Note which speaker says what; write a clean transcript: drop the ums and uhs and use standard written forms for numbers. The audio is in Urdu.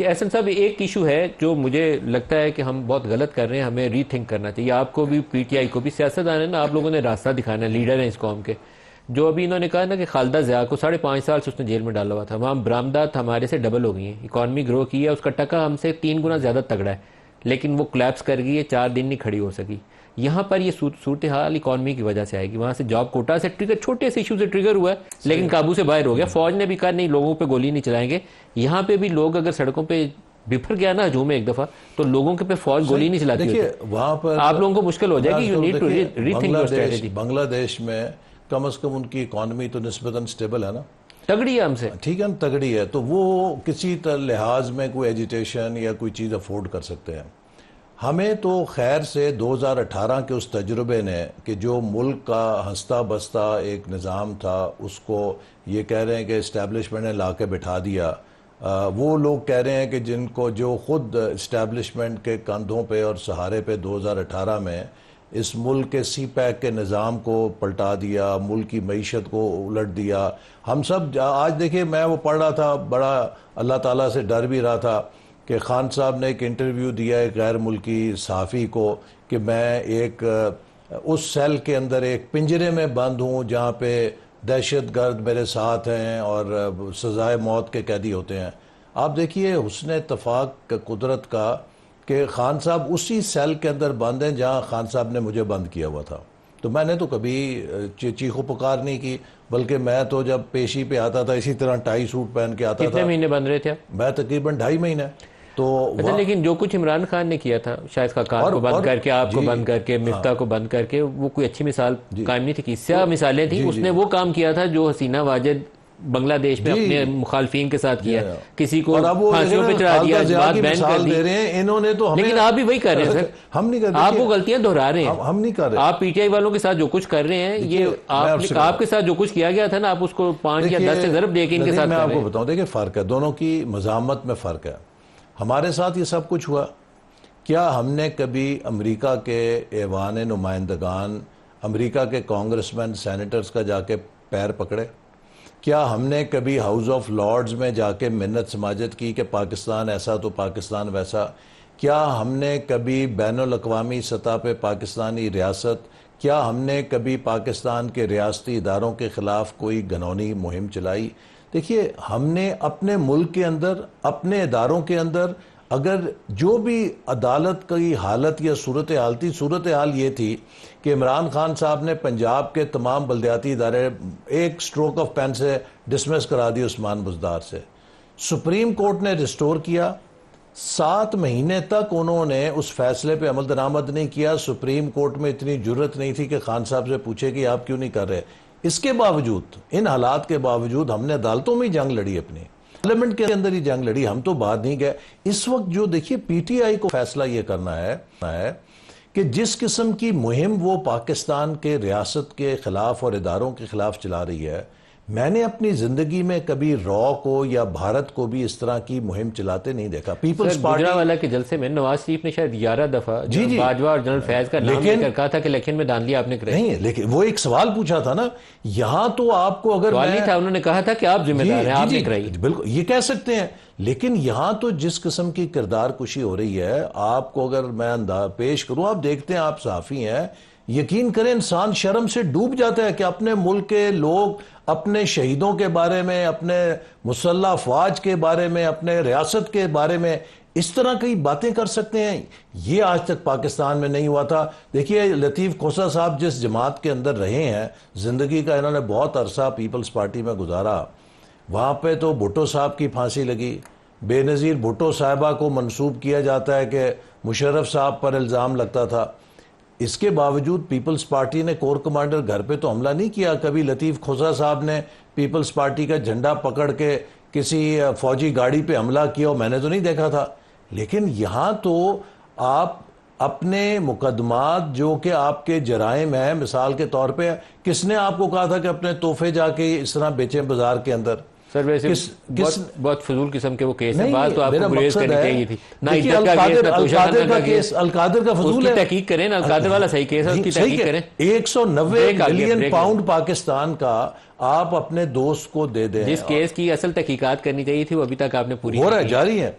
Speaker 1: احسن صاحب ایک ایشو ہے جو مجھے لگتا ہے کہ ہم بہت غلط کر رہے ہیں، ہمیں ری تھنک کرنا چاہیے. آپ کو بھی، پی ٹی آئی کو بھی، سیاستدان ہے نا، آپ لوگوں نے راستہ دکھانا ہے، لیڈر ہیں اس قوم کے. جو ابھی انہوں نے کہا نا کہ خالدہ ضیاء کو 5.5 سال سے اس نے جیل میں ڈالا ہوا تھا، وہاں برآمدات ہمارے سے ڈبل ہو گئی ہیں، اکانومی گرو کی ہے، اس کا ٹکا ہم سے 3 گنا زیادہ تگڑا ہے، لیکن وہ کلیپس کر گئی ہے، 4 دن نہیں کھڑی ہو سکی. یہاں پر یہ صورتحال اکانومی کی وجہ سے آئے گی. وہاں سے جاب کوٹا سے ٹریگر، چھوٹے سے ایشو سے ٹریگر ہوا ہے لیکن قابو سے باہر ہو گیا. فوج نے بھی کہا نہیں، لوگوں پہ گولی نہیں چلائیں گے. یہاں پہ بھی لوگ اگر سڑکوں پہ بپھر گیا نا ہجوم ایک دفعہ، تو لوگوں کے پہ فوج گولی نہیں چلاتی ہوتی.
Speaker 2: وہاں پر
Speaker 1: آپ لوگوں کو مشکل ہو جائے گی. You need to rethink your strategy.
Speaker 2: Bangladesh میں کم از کم ان کی اکانومی تو نسبتاً سٹیبل ہے نا،
Speaker 1: تگڑی ہے ہم سے،
Speaker 2: ٹھیک ہے نا، تگڑی ہے، تو وہ کسی لحاظ میں کوئی ایجیٹیشن یا کوئی چیز افورڈ کر سکتے ہیں. ہمیں تو خیر سے 2018 کے اس تجربے نے کہ جو ملک کا ہنستا بستا ایک نظام تھا، اس کو یہ کہہ رہے ہیں کہ اسٹیبلشمنٹ نے لا کے بٹھا دیا. وہ لوگ کہہ رہے ہیں کہ جن کو جو خود اسٹیبلشمنٹ کے کندھوں پہ اور سہارے پہ 2018 میں اس ملک کے سی پیک کے نظام کو پلٹا دیا، ملک کی معیشت کو الٹ دیا. ہم سب آج دیکھیں، میں وہ پڑھ رہا تھا، بڑا اللہ تعالیٰ سے ڈر بھی رہا تھا کہ خان صاحب نے ایک انٹرویو دیا ایک غیر ملکی صحافی کو کہ میں ایک اس سیل کے اندر ایک پنجرے میں بند ہوں جہاں پہ دہشت گرد میرے ساتھ ہیں اور سزائے موت کے قیدی ہوتے ہیں. آپ دیکھیے حسن اتفاق قدرت کا کہ خان صاحب اسی سیل کے اندر بند ہیں جہاں خان صاحب نے مجھے بند کیا ہوا تھا. تو میں نے تو کبھی چیخو پکار نہیں کی، بلکہ میں تو جب پیشی پہ آتا تھا اسی طرح ٹائی سوٹ پہن کے آتا تھا.
Speaker 1: کتنے مہینے بند رہے تھے آپ؟
Speaker 2: میں تقریباً 2.5 مہینے. تو
Speaker 1: لیکن جو کچھ عمران خان نے کیا تھا، شاہد خاقان کو بند کر کے، آپ کو بند کر کے، مفتاح کو بند کر کے، وہ کوئی اچھی مثال قائم نہیں تھی. سیاہ مثالیں تھیں. اس نے وہ کام کیا تھا جو حسینہ واجد بنگلہ دیش میں اپنے مخالفین کے ساتھ کیا، کسی کو پھانسیوں پہ چڑھا دیا، بات بین کر دی.
Speaker 2: انہوں نے تو
Speaker 1: لیکن آپ بھی وہی کر رہے ہیں سر،
Speaker 2: ہم نہیں کر رہے.
Speaker 1: آپ وہ غلطیاں دہرا رہے ہیں.
Speaker 2: ہم نہیں کر رہے.
Speaker 1: آپ پی ٹی آئی والوں کے ساتھ جو کچھ کر رہے ہیں، یہ آپ کے ساتھ جو کچھ کیا گیا تھا نا، آپ اس کو 5 یا 10 سے ضرب دے کے ان کے ساتھ.
Speaker 2: میں آپ کو بتاؤں، دیکھیں فرق ہے، دونوں کی مزاحمت میں فرق ہے. ہمارے ساتھ یہ سب کچھ ہوا. کیا ہم نے کبھی امریکہ کے ایوان نمائندگان، امریکہ کے کانگریس مین، سینیٹرز کا جا کے پیر پکڑے؟ کیا ہم نے کبھی ہاؤس آف لارڈز میں جا کے منت سماجت کی کہ پاکستان ایسا تو پاکستان ویسا؟ کیا ہم نے کبھی بین الاقوامی سطح پہ پاکستانی ریاست، کیا ہم نے کبھی پاکستان کے ریاستی اداروں کے خلاف کوئی گھنونی مہم چلائی؟ دیکھیے، ہم نے اپنے ملک کے اندر، اپنے اداروں کے اندر، اگر جو بھی عدالت کی حالت یا صورتحال تھی، صورتحال یہ تھی کہ عمران خان صاحب نے پنجاب کے تمام بلدیاتی ادارے ایک سٹروک آف پین سے ڈسمس کرا دی عثمان بزدار سے. سپریم کورٹ نے ریسٹور کیا. 7 مہینے تک انہوں نے اس فیصلے پہ عمل درآمد نہیں کیا. سپریم کورٹ میں اتنی جرت نہیں تھی کہ خان صاحب سے پوچھے کہ آپ کیوں نہیں کر رہے. اس کے باوجود، ان حالات کے باوجود ہم نے عدالتوں میں جنگ لڑی، اپنی پارلیمنٹ کے اندر ہی جنگ لڑی. ہم تو بعد نہیں گئے. اس وقت جو دیکھیے پی ٹی آئی کو فیصلہ یہ کرنا ہے کہ جس قسم کی مہم وہ پاکستان کے ریاست کے خلاف اور اداروں کے خلاف چلا رہی ہے، میں نے اپنی زندگی میں کبھی را کو یا بھارت کو بھی اس طرح کی مہم چلاتے نہیں دیکھا. پیپلز پارٹی
Speaker 1: گجرانوالہ کے جلسے میں نواز شریف نے شاید 11 دفعہ باجوہ اور جنرل فیض کا نام لے کر کہا تھا کہ الیکشن میں دھاندلی آپ نے کرائی.
Speaker 2: نہیں، لیکن وہ ایک سوال پوچھا تھا نا. یہاں تو آپ کو اگر
Speaker 1: سوال نہیں تھا، انہوں نے کہا تھا کہ آپ ذمہ دار ہیں، آپ نے کرائی.
Speaker 2: بالکل یہ کہہ سکتے ہیں. لیکن یہاں تو جس قسم کی کردار کشی ہو رہی ہے، آپ کو اگر میں پیش کروں، آپ دیکھتے ہیں، آپ صحافی ہیں، یقین کریں انسان شرم سے ڈوب جاتا ہے کہ اپنے ملک کے لوگ اپنے شہیدوں کے بارے میں، اپنے مسلح افواج کے بارے میں، اپنے ریاست کے بارے میں اس طرح کی باتیں کر سکتے ہیں. یہ آج تک پاکستان میں نہیں ہوا تھا. دیکھیے لطیف کھوسہ صاحب جس جماعت کے اندر رہے ہیں، زندگی کا انہوں نے بہت عرصہ پیپلز پارٹی میں گزارا. وہاں پہ تو بھٹو صاحب کی پھانسی لگی. بے نظیر بھٹو صاحبہ کو منسوب کیا جاتا ہے کہ مشرف صاحب پر الزام لگتا تھا. اس کے باوجود پیپلز پارٹی نے کور کمانڈر گھر پہ تو حملہ نہیں کیا. کبھی لطیف کھوسہ صاحب نے پیپلز پارٹی کا جھنڈا پکڑ کے کسی فوجی گاڑی پہ حملہ کیا، میں نے تو نہیں دیکھا تھا. لیکن یہاں تو آپ اپنے مقدمات جو کہ آپ کے جرائم ہیں، مثال کے طور پہ کس نے آپ کو کہا تھا کہ اپنے تحفے جا کے اس طرح بیچیں بازار کے اندر؟
Speaker 1: سر ویسے بہت فضول قسم کے وہ کیس ہیں. بات تو آپ کو گریز کرنی چاہیے تھی.
Speaker 2: القادر کا فضول ہے.
Speaker 1: تحقیق کریں نا، القادر والا صحیح کیس ہے، اس کی تحقیق کریں.
Speaker 2: 190 ملین پاؤنڈ پاکستان کا آپ اپنے دوست کو دے دیں.
Speaker 1: جس کیس کی اصل تحقیقات کرنی چاہیے تھی وہ ابھی تک آپ نے پوری
Speaker 2: ہو رہا ہے، جاری ہے.